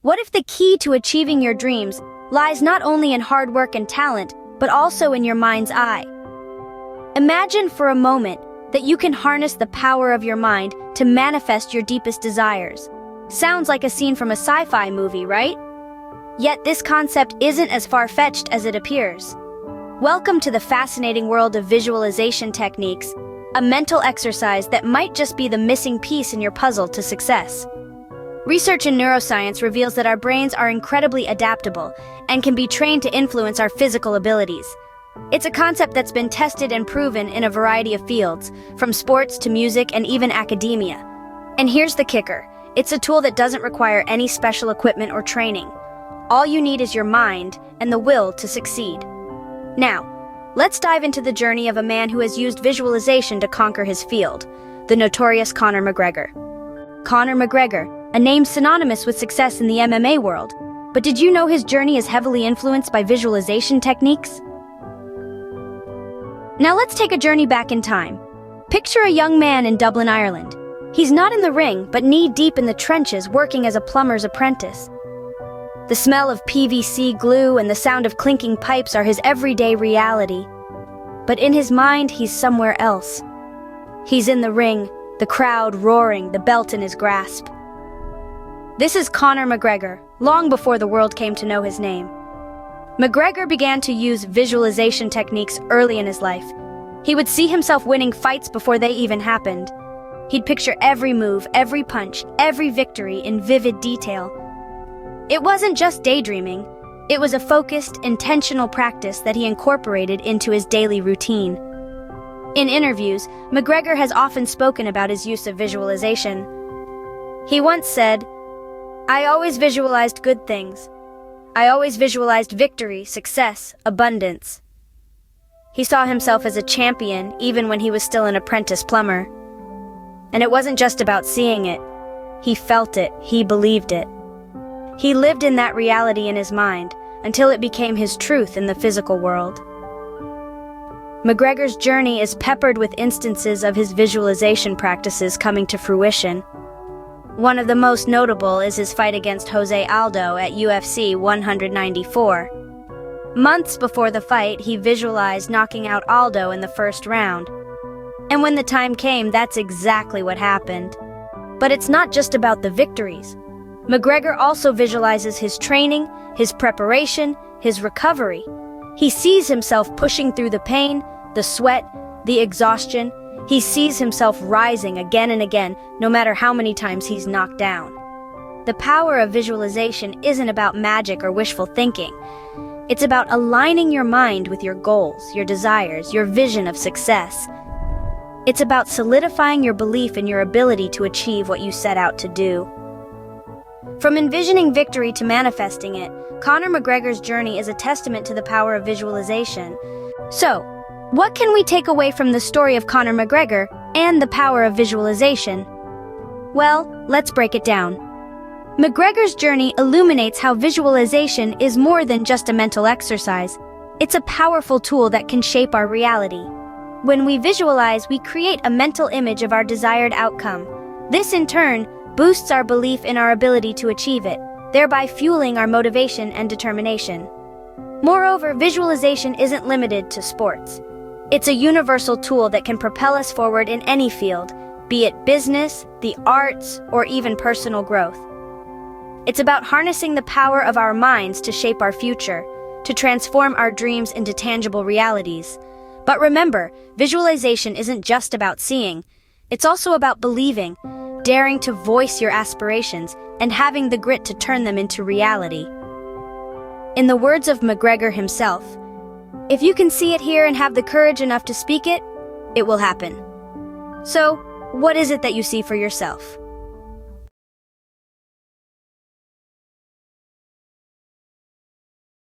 What if the key to achieving your dreams lies not only in hard work and talent, but also in your mind's eye? Imagine for a moment that you can harness the power of your mind to manifest your deepest desires. Sounds like a scene from a sci-fi movie, right? Yet this concept isn't as far-fetched as it appears. Welcome to the fascinating world of visualization techniques, a mental exercise that might just be the missing piece in your puzzle to success. Research in neuroscience reveals that our brains are incredibly adaptable and can be trained to influence our physical abilities. It's a concept that's been tested and proven in a variety of fields, from sports to music and even academia. And here's the kicker. It's a tool that doesn't require any special equipment or training. All you need is your mind and the will to succeed. Now, let's dive into the journey of a man who has used visualization to conquer his field, the notorious Conor McGregor. Conor McGregor, a name synonymous with success in the MMA world. But did you know his journey is heavily influenced by visualization techniques? Now let's take a journey back in time. Picture a young man in Dublin, Ireland. He's not in the ring, but knee-deep in the trenches working as a plumber's apprentice. The smell of PVC glue and the sound of clinking pipes are his everyday reality. But in his mind, he's somewhere else. He's in the ring, the crowd roaring, the belt in his grasp. This is Conor McGregor, long before the world came to know his name. McGregor began to use visualization techniques early in his life. He would see himself winning fights before they even happened. He'd picture every move, every punch, every victory in vivid detail. It wasn't just daydreaming. It was a focused, intentional practice that he incorporated into his daily routine. In interviews, McGregor has often spoken about his use of visualization. He once said, "I always visualized good things. I always visualized victory, success, abundance." He saw himself as a champion even when he was still an apprentice plumber. And it wasn't just about seeing it. He felt it, he believed it. He lived in that reality in his mind until it became his truth in the physical world. McGregor's journey is peppered with instances of his visualization practices coming to fruition. One of the most notable is his fight against Jose Aldo at UFC 194. Months before the fight, he visualized knocking out Aldo in the first round. And when the time came, that's exactly what happened. But it's not just about the victories. McGregor also visualizes his training, his preparation, his recovery. He sees himself pushing through the pain, the sweat, the exhaustion. He sees himself rising again and again, no matter how many times he's knocked down. The power of visualization isn't about magic or wishful thinking. It's about aligning your mind with your goals, your desires, your vision of success. It's about solidifying your belief in your ability to achieve what you set out to do. From envisioning victory to manifesting it, Conor McGregor's journey is a testament to the power of visualization. So, what can we take away from the story of Conor McGregor and the power of visualization? Well, let's break it down. McGregor's journey illuminates how visualization is more than just a mental exercise. It's a powerful tool that can shape our reality. When we visualize, we create a mental image of our desired outcome. This, in turn, boosts our belief in our ability to achieve it, thereby fueling our motivation and determination. Moreover, visualization isn't limited to sports. It's a universal tool that can propel us forward in any field, be it business, the arts, or even personal growth. It's about harnessing the power of our minds to shape our future, to transform our dreams into tangible realities. But remember, visualization isn't just about seeing. It's also about believing, daring to voice your aspirations, and having the grit to turn them into reality. In the words of McGregor himself, "If you can see it here and have the courage enough to speak it, it will happen." So, what is it that you see for yourself?